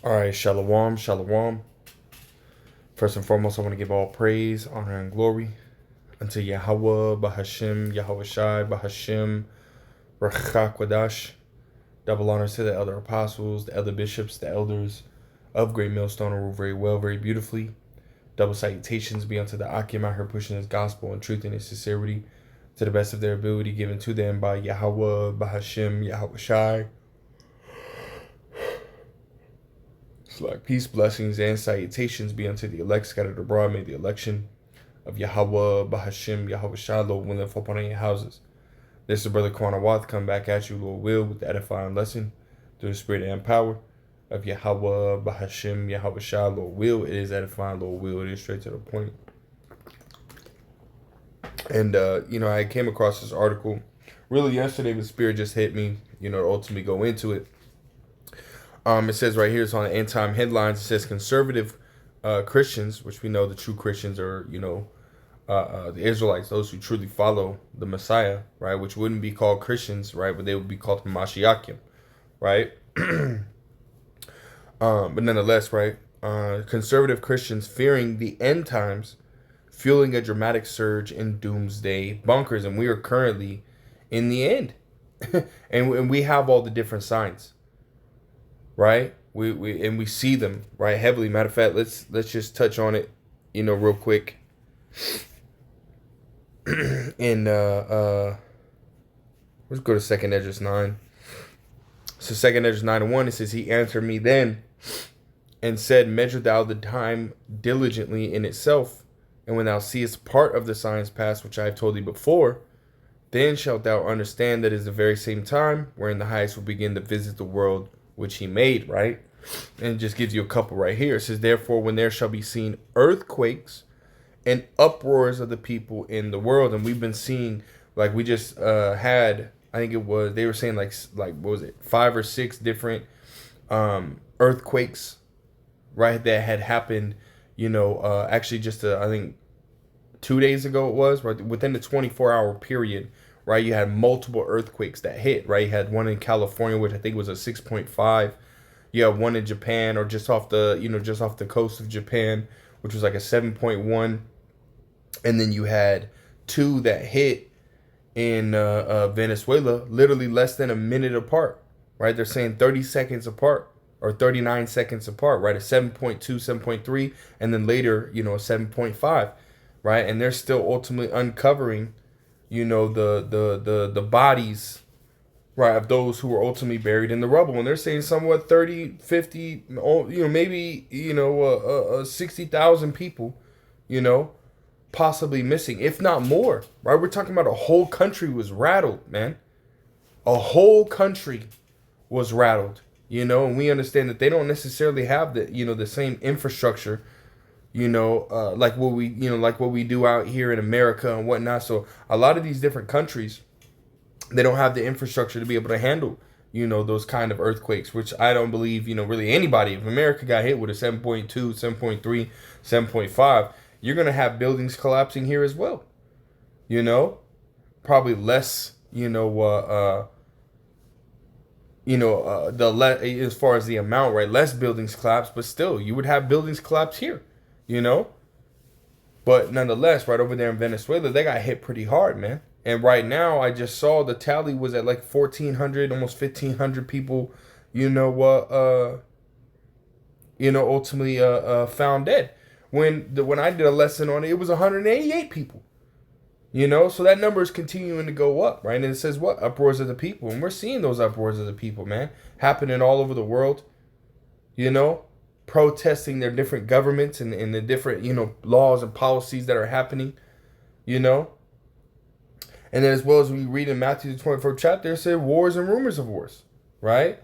All right, shalom, shalom. First and foremost, I want to give all praise, honor, and glory unto Yahweh, Bahashim, Yahweh Shai, Bahashim, Rachakwadash. Double honors to the elder apostles, the elder bishops, the elders of Great Millstone, who rule very well, very beautifully. Double salutations be unto the Akim out here pushing his gospel and truth and his sincerity to the best of their ability, given to them by Yahweh, Bahashim, Yahweh Shai. Like peace, blessings, and salutations be unto the elect scattered abroad. May the election of Yahweh, Bahashim, Yahweh Shalom, will live upon your houses. This is Brother Kwana Wath, come back at you, Lord will, with the edifying lesson through the spirit and power of Yahweh, Bahashim, Yahweh Shalom will. It is edifying, Lord will. It is straight to the point. And, I came across this article really yesterday. The spirit just hit me, to ultimately go into it. It says right here, it's on the end time headlines. It says conservative Christians, which we know the true Christians are, the Israelites, those who truly follow the Messiah, right? Which wouldn't be called Christians, right? But they would be called Mashiachim, right? But nonetheless, right? Conservative Christians fearing the end times, fueling a dramatic surge in doomsday bunkers. And we are currently in the end. and we have all the different signs. Right, we see them right heavily. Matter of fact, let's just touch on it, real quick. In let's go to 2nd Esdras 9. So 2nd Esdras 9:1, it says, "He answered me then, and said, Measure thou the time diligently in itself, and when thou seest part of the signs past which I have told thee before, then shalt thou understand that it is the very same time wherein the highest will begin to visit the world which he made," right? And it just gives you a couple right here. It says, "Therefore, when there shall be seen earthquakes and uproars of the people in the world." And we've been seeing, like we just had, I think it was, they were saying like what was it, 5 or 6 different earthquakes, right, that had happened, actually just I think 2 days ago it was, right, within the 24-hour period. Right, you had multiple earthquakes that hit. Right, you had one in California, which I think was a 6.5. You had one in Japan, or just off the coast of Japan, which was like a 7.1. And then you had 2 that hit in Venezuela, literally less than a minute apart. Right, they're saying 30 seconds apart or 39 seconds apart. Right, a 7.2, 7.3, and then later, a 7.5. Right, and they're still ultimately uncovering the bodies, right, of those who were ultimately buried in the rubble. And they're saying somewhat 30, 50, maybe, 60,000 people, possibly missing, if not more, right? We're talking about a whole country was rattled, man. A whole country was rattled, and we understand that they don't necessarily have the same infrastructure, like what we do out here in America and whatnot. So a lot of these different countries, they don't have the infrastructure to be able to handle, those kind of earthquakes, which I don't believe, really anybody. If America got hit with a 7.2, 7.3, 7.5, you're going to have buildings collapsing here as well. Probably less, as far as the amount, right? Less buildings collapse, but still you would have buildings collapse here. But nonetheless, right over there in Venezuela, they got hit pretty hard, man. And right now, I just saw the tally was at like 1,400, almost 1,500 people, ultimately found dead. When I did a lesson on it, it was 188 people. So that number is continuing to go up, right? And it says what? Uproars of the people. And we're seeing those uproars of the people, man, happening all over the world, protesting their different governments and the different, laws and policies that are happening, And then as well as we read in Matthew the 24th chapter, it said wars and rumors of wars, right?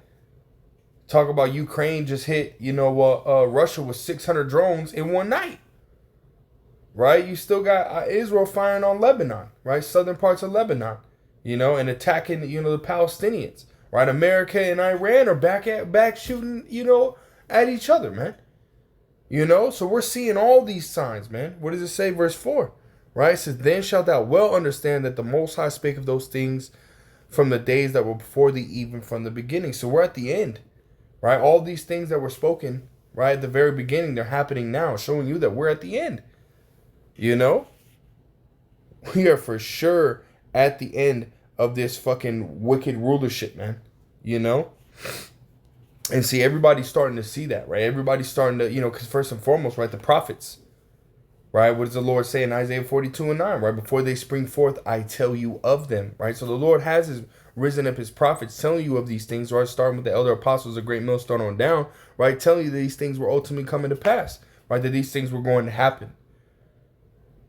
Talk about Ukraine just hit, Russia with 600 drones in one night, right? You still got Israel firing on Lebanon, right? Southern parts of Lebanon, and attacking, the Palestinians, right? America and Iran are back shooting, at each other, man. So we're seeing all these signs, man. What does it say, verse 4? Right? It says, "Then shalt thou well understand that the Most High spake of those things from the days that were before thee, even from the beginning." So we're at the end, right? All these things that were spoken, right, at the very beginning, they're happening now, showing you that we're at the end. You know? We are for sure at the end of this fucking wicked rulership, man. You know? And see, everybody's starting to see that, right? Everybody's starting to, because first and foremost, right, the prophets, right? What does the Lord say in Isaiah 42:9, right? Before they spring forth, I tell you of them, right? So the Lord has risen up his prophets telling you of these things, right? Starting with the elder apostles, a great millstone on down, right? Telling you that these things were ultimately coming to pass, right? That these things were going to happen,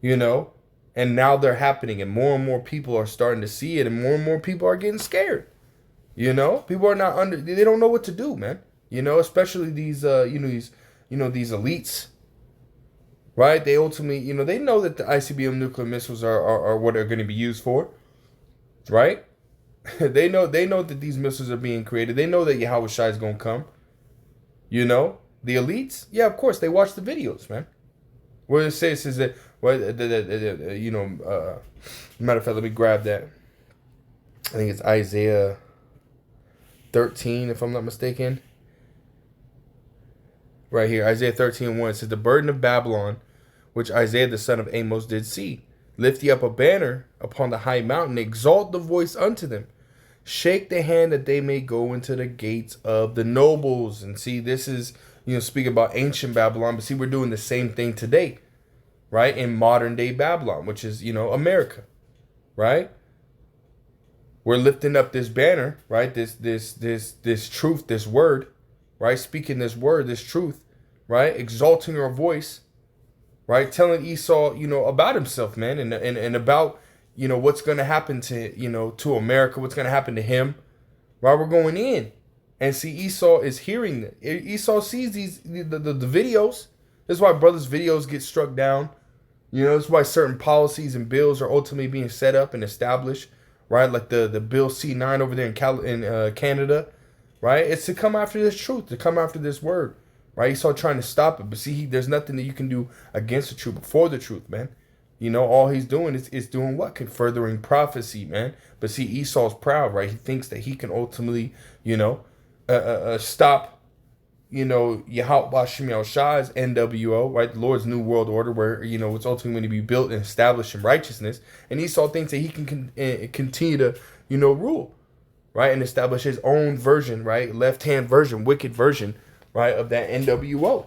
And now they're happening, and more people are starting to see it, and more people are getting scared. People are not they don't know what to do, man. Especially these, these elites, right? They ultimately, they know that the ICBM nuclear missiles are what are going to be used for, right? they know that these missiles are being created. They know that Yahweh Shai is going to come. The elites, yeah, of course, they watch the videos, man. What it says is that, matter of fact, let me grab that. I think it's Isaiah 13, if I'm not mistaken. Right here, Isaiah 13:1 says, the burden of Babylon, which Isaiah the son of Amos did see. Lift ye up a banner upon the high mountain, exalt the voice unto them. Shake the hand that they may go into the gates of the nobles. And see, this is, speak about ancient Babylon, but see, we're doing the same thing today, right? In modern day Babylon, which is, America, right? We're lifting up this banner, right? This truth, this word, right? Speaking this word, this truth, right? Exalting our voice, right? Telling Esau, about himself, man, and about, what's going to happen to, to America, what's going to happen to him, right? We're going in. And see, Esau is hearing that. Esau sees the videos. That's why brothers' videos get struck down. That's why certain policies and bills are ultimately being set up and established, right? Like the Bill C9 over there in Canada, right? It's to come after this truth, to come after this word, right? Esau trying to stop it, but see, there's nothing that you can do against the truth, but for the truth, man. All he's doing is doing what? Furthering prophecy, man. But see, Esau's proud, right? He thinks that he can ultimately, stop, Yahweh Shem Shai's NWO, right? The Lord's New World Order, where, it's ultimately going to be built and established in righteousness. And Esau thinks that he can continue to, rule, right? And establish his own version, right? Left-hand version, wicked version, right? Of that NWO,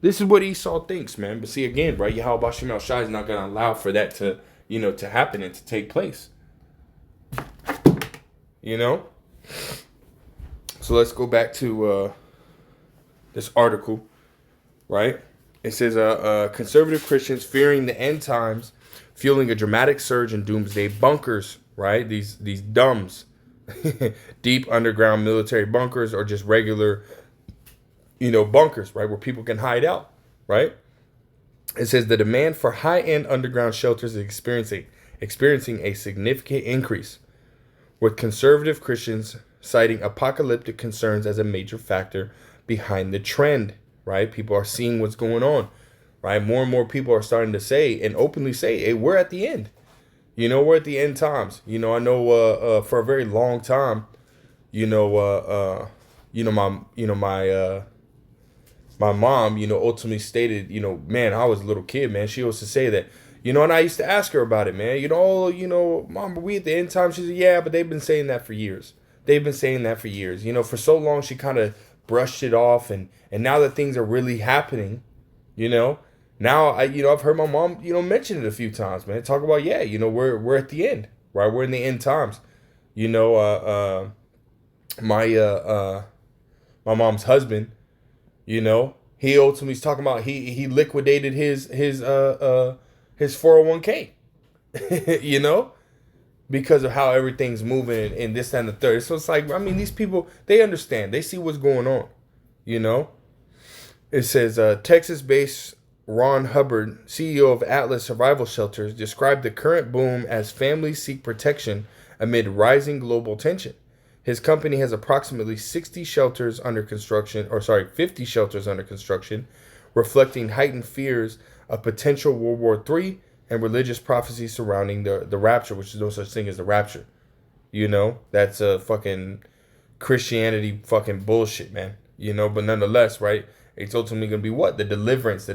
This is what Esau thinks, man. But see, again, right? Yahweh Shem Shai is not going to allow for that to, to happen and to take place. So let's go back to this article, right? It says, conservative Christians fearing the end times, fueling a dramatic surge in doomsday bunkers, right? These dumbs, deep underground military bunkers, or just regular, bunkers, right? Where people can hide out, right? It says the demand for high-end underground shelters is experiencing a significant increase, with conservative Christians citing apocalyptic concerns as a major factor behind the trend, right? People are seeing what's going on, right? More and more people are starting to say and openly say, hey, we're at the end. We're at the end times. I know for a very long time, my mom, ultimately stated, man, I was a little kid, man. She used to say that, and I used to ask her about it, man. Mom, are we at the end time? She said, yeah, but they've been saying that for years. For so long, she kind of brushed it off. And now that things are really happening, now I've heard my mom, mention it a few times, man. Talk about, yeah, we're at the end, right? We're in the end times. My mom's husband, he ultimately is talking about he liquidated his 401k, because of how everything's moving and this and the third. So it's like, I mean, these people, they understand. They see what's going on, It says, Texas-based Ron Hubbard, CEO of Atlas Survival Shelters, described the current boom as families seek protection amid rising global tension. His company has approximately 50 shelters under construction, reflecting heightened fears of potential World War III and religious prophecies surrounding the rapture, which is no such thing as the rapture. That's a fucking, Christianity fucking bullshit, man. But nonetheless, right? It's ultimately going to be what? The deliverance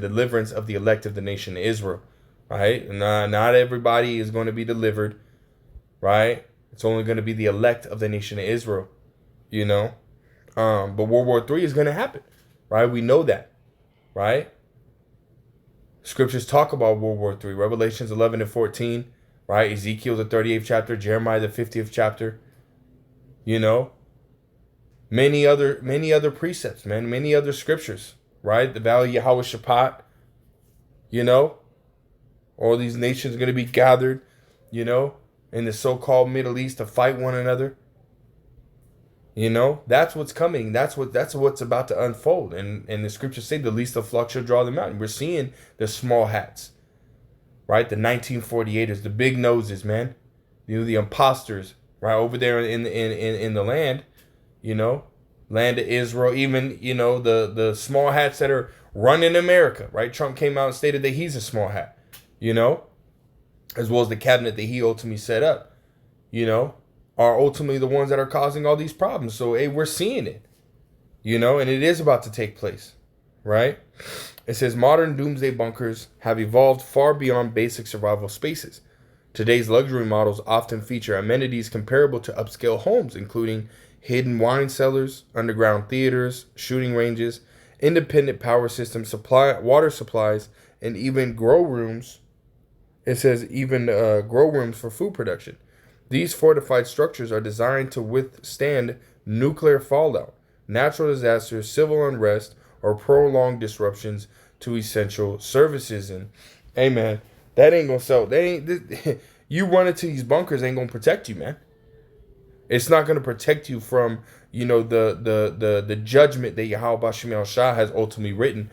of the elect of the nation of Israel, right? Not everybody is going to be delivered, right? It's only going to be the elect of the nation of Israel, you know? But World War III is going to happen, right? We know that, right? Scriptures talk about World War III, Revelations 11 and 14, right? Ezekiel, the 38th chapter, Jeremiah, the 50th chapter, many other precepts, man, many other scriptures, right? The Valley of Yahweh Shaphat, all these nations are going to be gathered, in the so-called Middle East to fight one another. That's what's coming. That's what's about to unfold. And the scriptures say the least of flock shall draw them out. And we're seeing the small hats, right? The 1948ers, the big noses, man. The imposters, right? Over there in the land, land of Israel, even, the small hats that are running America, right? Trump came out and stated that he's a small hat, as well as the cabinet that he ultimately set up, are ultimately the ones that are causing all these problems. So, hey, we're seeing it, and it is about to take place, right? It says modern doomsday bunkers have evolved far beyond basic survival spaces. Today's luxury models often feature amenities comparable to upscale homes, including hidden wine cellars, underground theaters, shooting ranges, independent power systems, water supplies, and even grow rooms. It says even grow rooms for food production. These fortified structures are designed to withstand nuclear fallout, natural disasters, civil unrest, or prolonged disruptions to essential services. And hey, man, that ain't gonna sell. You run into these bunkers ain't gonna protect you, man. It's not gonna protect you from the judgment that Yahweh Bashim El Shah has ultimately written,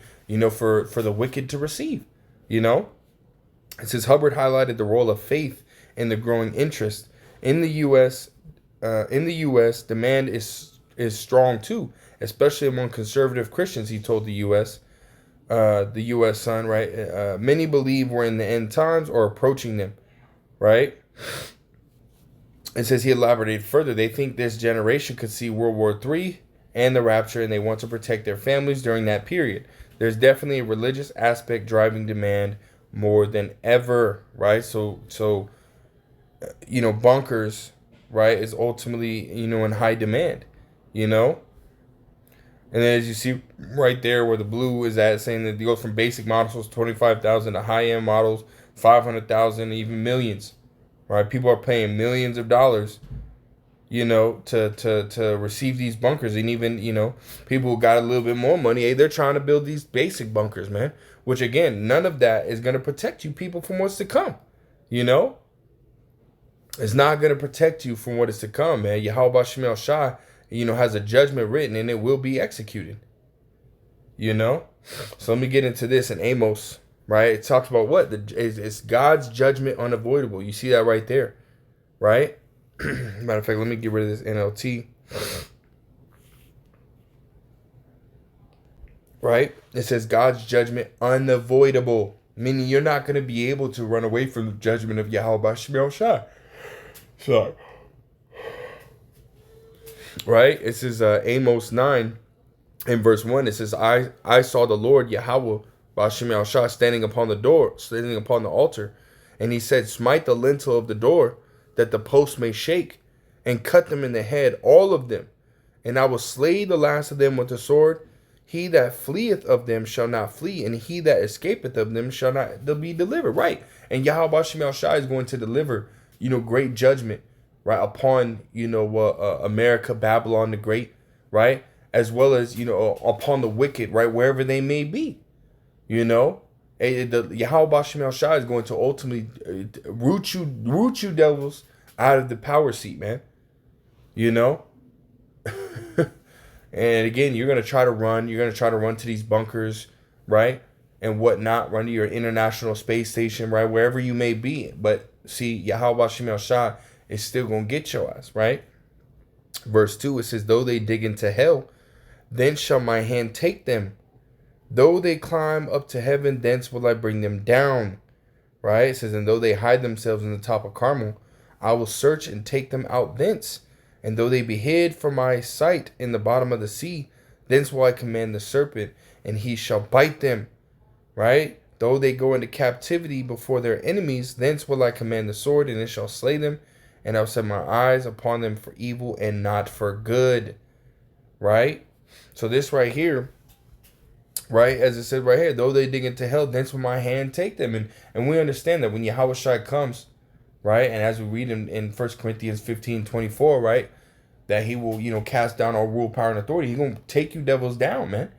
for the wicked to receive. It says Hubbard highlighted the role of faith in the growing interest. In the U.S., demand is strong too, especially among conservative Christians. He told the U.S. Sun, right? Many believe we're in the end times or approaching them, right? It says he elaborated further. They think this generation could see World War III and the rapture, and they want to protect their families during that period. There's definitely a religious aspect driving demand more than ever, right? So bunkers, right, is ultimately, in high demand, And then as you see right there where the blue is at, saying that it goes from basic models, 25,000 to high-end models, 500,000, even millions, right? People are paying millions of dollars, to receive these bunkers. And even, people who got a little bit more money, hey, they're trying to build these basic bunkers, man, which again, none of that is going to protect you people from what's to come, It's not going to protect you from what is to come, man. Yahweh Bashim El Shah, has a judgment written and it will be executed. So let me get into this in Amos, right? It talks about what? It's God's judgment unavoidable. You see that right there, right? Matter of fact, let me get rid of this NLT. Right? It says God's judgment unavoidable, meaning you're not going to be able to run away from the judgment of Yahweh Bashim El Shah. Sorry. Right? It says Amos 9 in verse 1. It says, I saw the Lord Yahweh Bashim El Shah standing upon the altar. And he said, smite the lintel of the door, that the posts may shake, and cut them in the head, all of them. And I will slay the last of them with the sword. He that fleeth of them shall not flee, and he that escapeth of them shall not be delivered. Right? And Yahweh Bashim El Shah is going to deliver, great judgment, right, upon, America, Babylon the Great, right, as well as, upon the wicked, right, wherever they may be, the Yahweh Bashim El Shah is going to ultimately root you devils out of the power seat, man, and again, you're going to try to run to these bunkers, right, and whatnot, run to your international space station, right, wherever you may be, but see, Yahweh Bashim El Shah is still going to get your ass, right? Verse 2, it says, though they dig into hell, then shall my hand take them. Though they climb up to heaven, thence will I bring them down, right? It says, and though they hide themselves in the top of Carmel, I will search and take them out thence. And though they be hid from my sight in the bottom of the sea, thence will I command the serpent, and he shall bite them, right? Though they go into captivity before their enemies, thence will I command the sword, and it shall slay them, and I'll set my eyes upon them for evil and not for good, right? So this right here, right, as it said right here, though they dig into hell, thence will my hand take them. And we understand that when Yahushua comes, right, and as we read in 1 Corinthians 15:24, right, that he will, cast down all rule, power, and authority. He's going to take you devils down, man.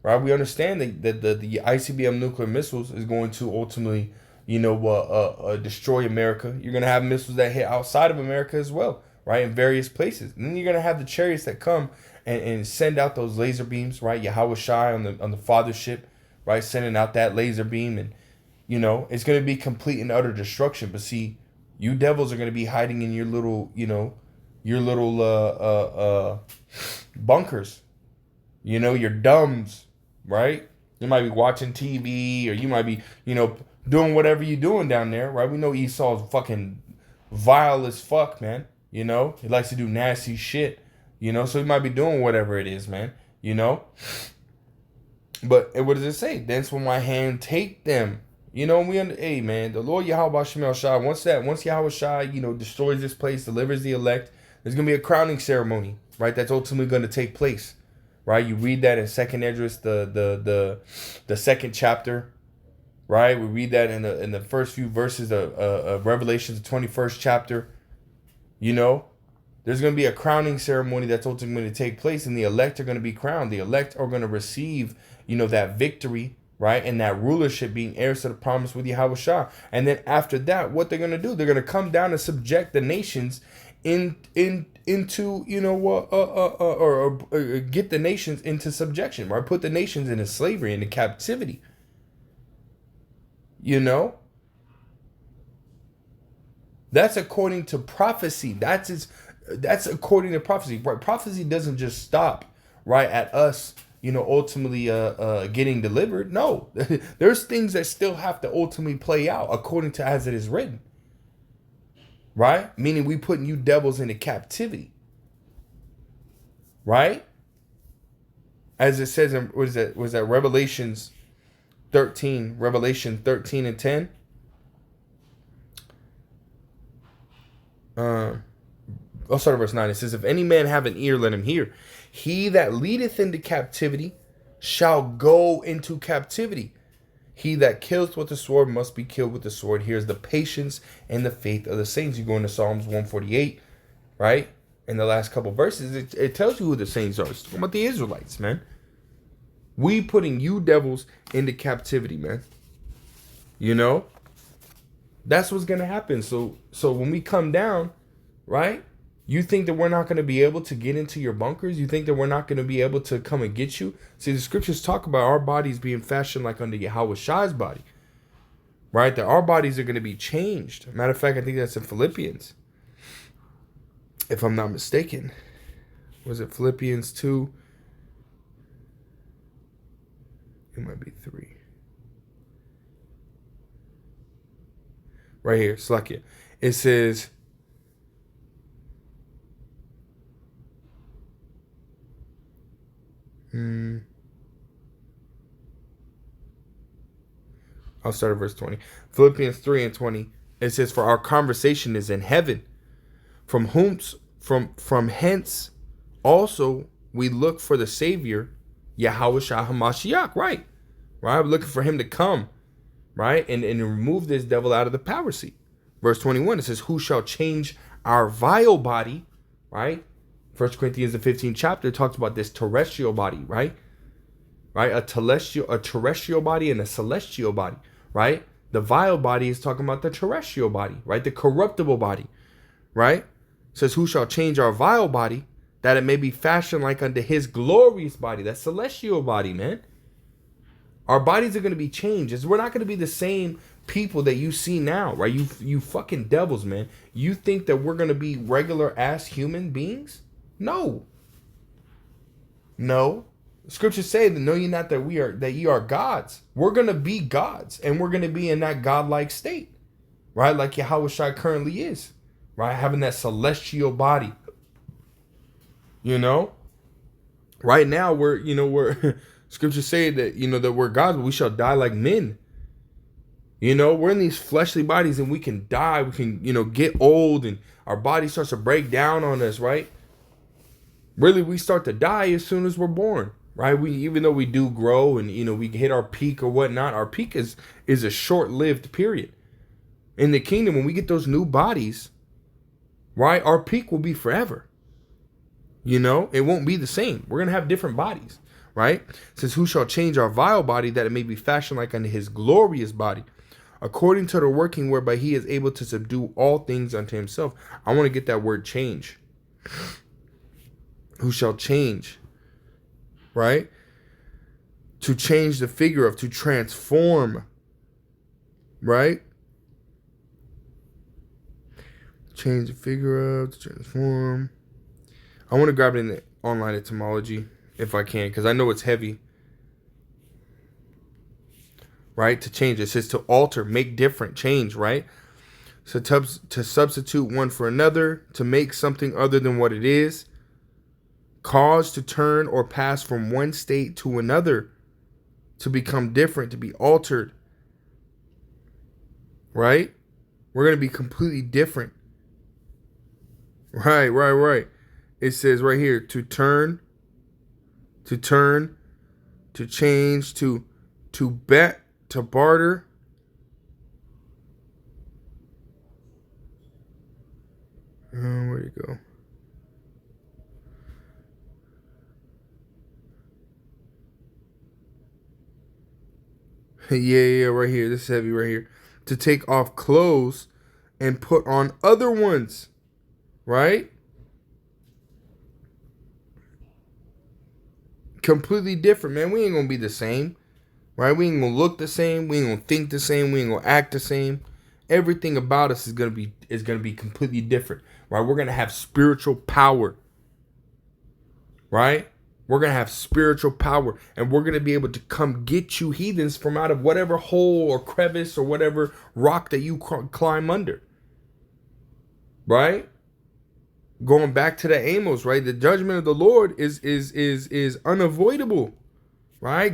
Right? We understand that the ICBM nuclear missiles is going to ultimately, destroy America. You're going to have missiles that hit outside of America as well, right, in various places. And then you're going to have the chariots that come and send out those laser beams, right? Yahweh Shai on the fathership, right, sending out that laser beam. And, it's going to be complete and utter destruction. But see, you devils are going to be hiding in your little, bunkers, your dumbs, right? You might be watching TV, or you might be, doing whatever you're doing down there, right? We know Esau's fucking vile as fuck, man. He likes to do nasty shit, so he might be doing whatever it is, man, But what does it say? Thence will my hand take them. Hey, man, the Lord Yahweh Shemel Shai, once Yahweh Shai, destroys this place, delivers the elect, there's going to be a crowning ceremony, right? That's ultimately going to take place, right? You read that in Second Esdras, the second chapter, right? We read that in the first few verses of Revelations, the 21st chapter. There's going to be a crowning ceremony that's ultimately going to take place, and the elect are going to be crowned. The elect are going to receive, that victory, right? And that rulership, being heirs to the promise with Yahweh Shah. And then after that, what they're going to do, they're going to come down and subject the nations into or get the nations into subjection, right? Put the nations into slavery, into captivity. That's according to prophecy. That's according to prophecy, right? Prophecy doesn't just stop, right, at us, ultimately getting delivered. No, there's things that still have to ultimately play out according to as it is written. Right? Meaning we putting you devils into captivity. Right? As it says in, was that Revelation 13 and 10? I'll start at verse 9. It says, if any man have an ear, let him hear. He that leadeth into captivity shall go into captivity. He that kills with the sword must be killed with the sword. Here's the patience and the faith of the saints. You go into Psalms 148, right? In the last couple verses, it tells you who the saints are. It's talking about the Israelites, man. We putting you devils into captivity, man. That's what's going to happen. So when we come down, right? You think that we're not going to be able to get into your bunkers? You think that we're not going to be able to come and get you? See, the scriptures talk about our bodies being fashioned like unto Yahweh Shai's body. Right? That our bodies are going to be changed. Matter of fact, I think that's in Philippians. If I'm not mistaken. Was it Philippians 2? It might be 3. Right here, Slakia. It says... I'll start at verse 20. Philippians 3 and 20. It says, for our conversation is in heaven, from hence also we look for the Savior, Yahweh Shah HaMashiach, right? We're looking for him to come, right? And remove this devil out of the power seat. Verse 21, it says, who shall change our vile body, right? 1 Corinthians the 15th chapter talks about this terrestrial body, right? Right? A terrestrial body and a celestial body, right? The vile body is talking about the terrestrial body, right? The corruptible body, right? It says, who shall change our vile body, that it may be fashioned like unto his glorious body, that celestial body, man. Our bodies are going to be changed. We're not going to be the same people that you see now, right? You fucking devils, man. You think that we're going to be regular ass human beings? No. Scriptures say that know ye not that ye are gods. We're gonna be gods, and we're gonna be in that godlike state, right? Like Yahweh Shai currently is, right? Having that celestial body, You know, right now we're scriptures say that that we're gods, but we shall die like men. We're in these fleshly bodies and we can die. We can get old and our body starts to break down on us, right? Really, we start to die as soon as we're born, right? We even though we do grow and we hit our peak or whatnot, our peak is a short-lived period. In the kingdom, when we get those new bodies, right, our peak will be forever. It won't be the same. We're gonna have different bodies, right? It says, who shall change our vile body that it may be fashioned like unto his glorious body, according to the working whereby he is able to subdue all things unto himself. I want to get that word change. Who shall change, right? To change the figure of, to transform, right? Change the figure of, to transform. I want to grab it in the online etymology if I can, because I know it's heavy. Right? To change. It says to alter, make different, change, right? So to substitute one for another, to make something other than what it is. Cause to turn or pass from one state to another. To become different, to be altered. Right? We're going to be completely different. Right. It says right here, to turn, to change, to bet, to barter. Where'd it go? Yeah, right here. This is heavy right here. To take off clothes and put on other ones. Right? Completely different, man. We ain't gonna be the same. Right? We ain't gonna look the same. We ain't gonna think the same. We ain't gonna act the same. Everything about us is gonna be completely different. Right? We're gonna have spiritual power. Right? We're gonna have spiritual power, and we're gonna be able to come get you heathens from out of whatever hole or crevice or whatever rock that you climb under. Right? Going back to the Amos, right? The judgment of the Lord is unavoidable. Right?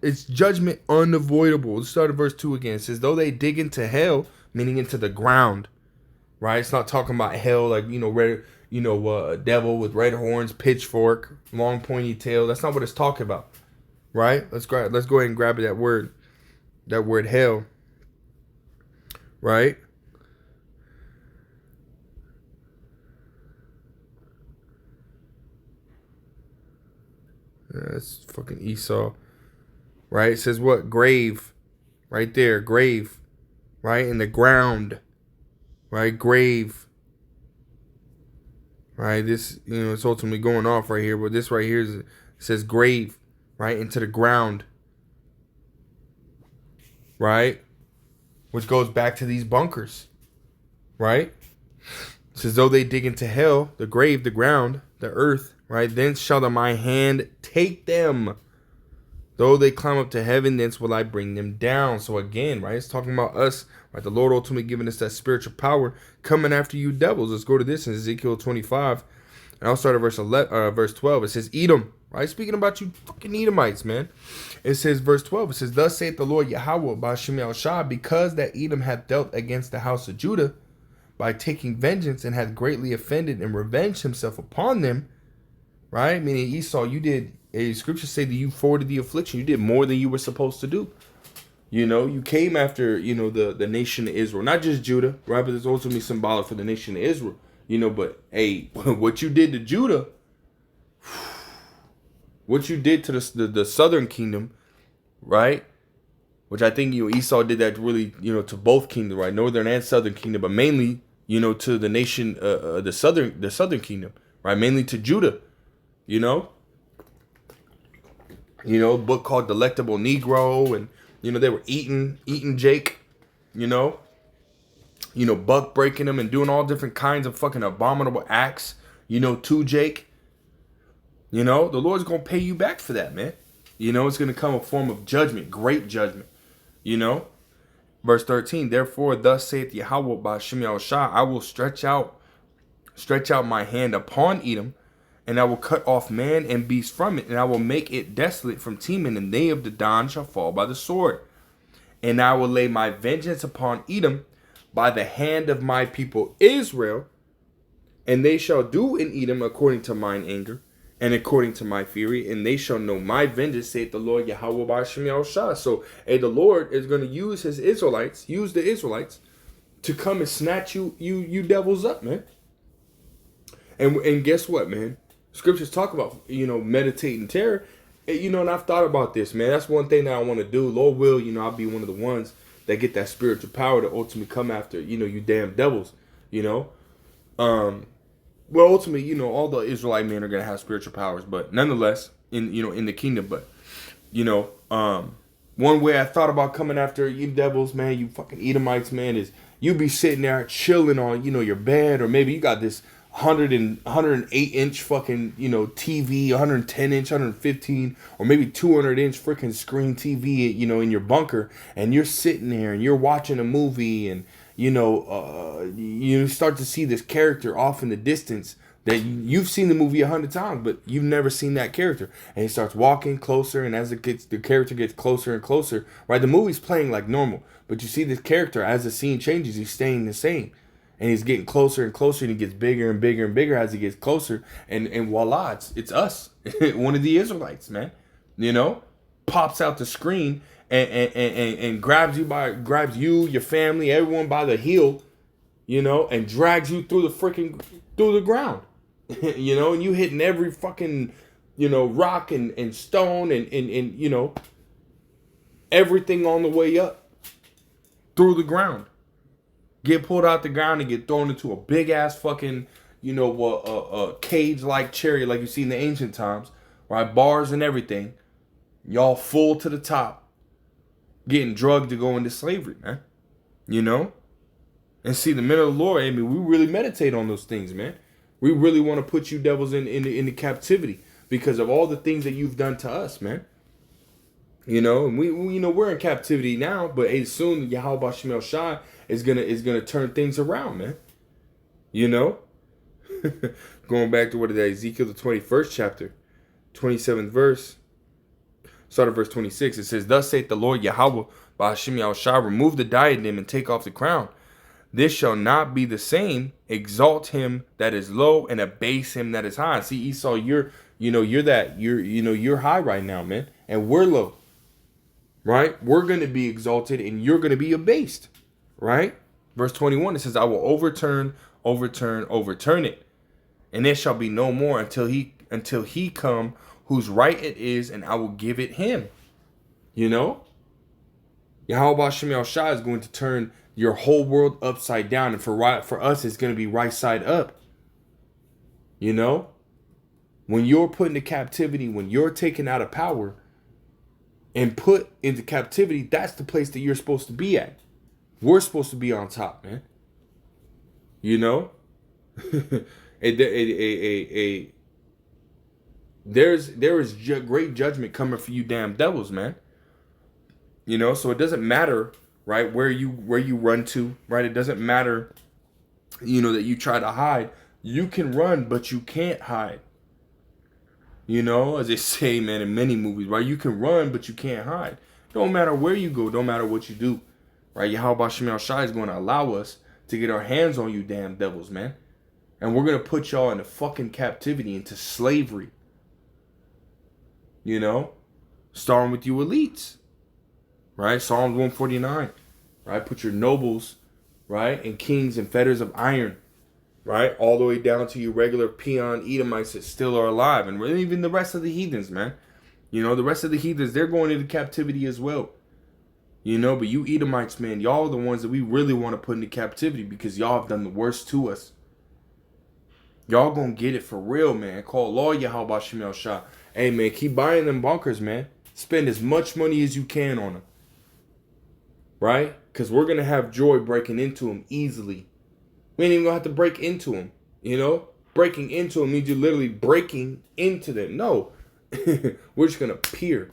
It's judgment unavoidable. Let's start at verse 2 again. It says, though they dig into hell, meaning into the ground. Right? It's not talking about hell like, a devil with red horns, pitchfork, long pointy tail. That's not what it's talking about. Right? Let's go ahead and grab that word. That word hell. Right? That's fucking Esau. Right? It says what? Grave. Right there. Grave. Right? In the ground. Right? Grave. Right? This, it's ultimately going off right here. But this right here it says grave. Right? Into the ground. Right? Which goes back to these bunkers. Right? It says, though they dig into hell, the grave, the ground, the earth, right? Thence shall my hand take them. Though they climb up to heaven, thence will I bring them down. So again, right? It's talking about us, right? The Lord ultimately giving us that spiritual power coming after you devils. Let's go to this in Ezekiel 25. And I'll start at verse 12. It says, Edom, right? Speaking about you fucking Edomites, man. It says, verse 12, it says, thus saith the Lord Yahweh by Shem Shah, because that Edom hath dealt against the house of Judah, by taking vengeance and hath greatly offended and revenged himself upon them, right? Meaning Esau, you did, a scripture say that you forwarded the affliction. You did more than you were supposed to do. You came after, the nation of Israel, not just Judah, right? But it's ultimately symbolic for the nation of Israel, but hey, what you did to Judah, what you did to the southern kingdom, right? Which I think, Esau did that really, to both kingdoms, right? Northern and southern kingdom, but mainly, to the nation, the southern kingdom, right? Mainly to Judah, a book called Delectable Negro, and, they were eating Jake, buck breaking him and doing all different kinds of fucking abominable acts, to Jake. The Lord's going to pay you back for that, man. It's going to come a form of judgment, great judgment. Verse 13, therefore thus saith Yahweh by Shem Shah, I will stretch out my hand upon Edom, and I will cut off man and beast from it, and I will make it desolate from Teman, and they of the Don shall fall by the sword. And I will lay my vengeance upon Edom by the hand of my people Israel, and they shall do in Edom according to mine anger, and according to my fury, and they shall know my vengeance, saith the Lord Yahweh Ba'ashem Yahushua. So, hey, the Lord is going to use the Israelites, to come and snatch you devils up, man. And guess what, man? Scriptures talk about, meditating terror. And I've thought about this, man. That's one thing that I want to do. Lord will, I'll be one of the ones that get that spiritual power to ultimately come after, you damn devils, Well, ultimately, all the Israelite men are going to have spiritual powers, but nonetheless, in the kingdom. But, one way I thought about coming after you devils, man, you fucking Edomites, man, is you be sitting there chilling on, your bed, or maybe you got this 108 inch fucking, TV, 110 inch, 115, or maybe 200 inch freaking screen TV, in your bunker, and you're sitting there and you're watching a movie, and you start to see this character off in the distance that you've seen the movie 100 times, but you've never seen that character. And he starts walking closer, and as the character gets closer and closer, right? The movie's playing like normal, but you see this character, as the scene changes, he's staying the same. And he's getting closer and closer, and he gets bigger and bigger and bigger as he gets closer. And voila, it's us, one of the Israelites, man. Pops out the screen and grabs you, your family, everyone by the heel, and drags you through the ground, and you hitting every fucking, rock and stone and everything on the way up through the ground. Get pulled out the ground and get thrown into a big ass fucking, cage like chariot like you see in the ancient times, right? Bars and everything. Y'all full to the top, getting drugged to go into slavery, man. And see, the men of the Lord, we really meditate on those things, man. We really want to put you devils into captivity because of all the things that you've done to us, man. And we we're in captivity now, but soon Yahweh Ba'ashem Yahushua is gonna turn things around, man. Going back to Ezekiel the 21st chapter, 27th verse, start of verse 26. It says, "Thus saith the Lord Yahweh Ba'ashem Yahushua, remove the diadem and take off the crown. This shall not be the same. Exalt him that is low and abase him that is high." See, Esau, you're high right now, man, and we're low. Right? We're going to be exalted and you're going to be abased. Right? Verse 21, it says, "I will overturn it. And it shall be no more until he come whose right it is, and I will give it him." Yahweh Ba'ashem Yahushua is going to turn your whole world upside down. And for us, it's going to be right side up. When you're put into captivity, when you're taken out of power and put into captivity, that's the place that you're supposed to be at. We're supposed to be on top, man. There is great judgment coming for you damn devils, man. So it doesn't matter, right, where you run to, right? It doesn't matter, that you try to hide. You can run, but you can't hide. As they say, man, in many movies, right? You can run, but you can't hide. Don't matter where you go, don't matter what you do, right? Yahweh Ba'ashem Yahushua is going to allow us to get our hands on you damn devils, man. And we're going to put y'all into fucking captivity, into slavery. Starting with you elites, right? Psalms 149, right? Put your nobles, right, and kings in fetters of iron, right? All the way down to your regular peon Edomites that still are alive. And even the rest of the heathens, man. The rest of the heathens, they're going into captivity as well. But you Edomites, man, y'all are the ones that we really want to put into captivity because y'all have done the worst to us. Y'all gonna get it for real, man. Call Lord Yahweh Ba'ashem Yahushua. Hey, man, keep buying them bunkers, man. Spend as much money as you can on them. Right? Because we're going to have joy breaking into them easily. We ain't even going to have to break into them. Breaking into them means you're literally breaking into them. No. We're just going to peer.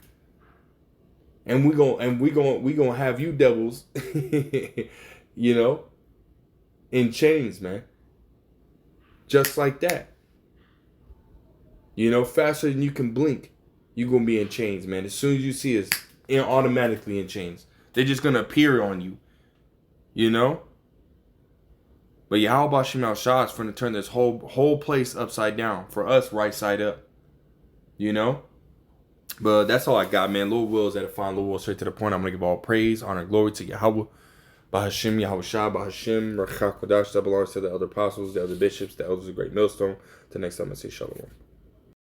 And we gonna have you devils, in chains, man. Just like that. You know, faster than you can blink, you gonna be in chains, man. As soon as you see us, automatically in chains. They're just gonna appear on you. You know? But Yahweh Shemel Shah is going to turn this whole place upside down. For us, right side up. You know? But that's all I got, man. Lord wills edifying. Lord will straight to the point. I'm going to give all praise, honor, glory to Yahweh. Bahashim, Yahweh Shah, Bahashim, Rakha Kodash, that belongs to the other apostles, the other bishops, the elders of Great Millstone. Till next time, I say shalom.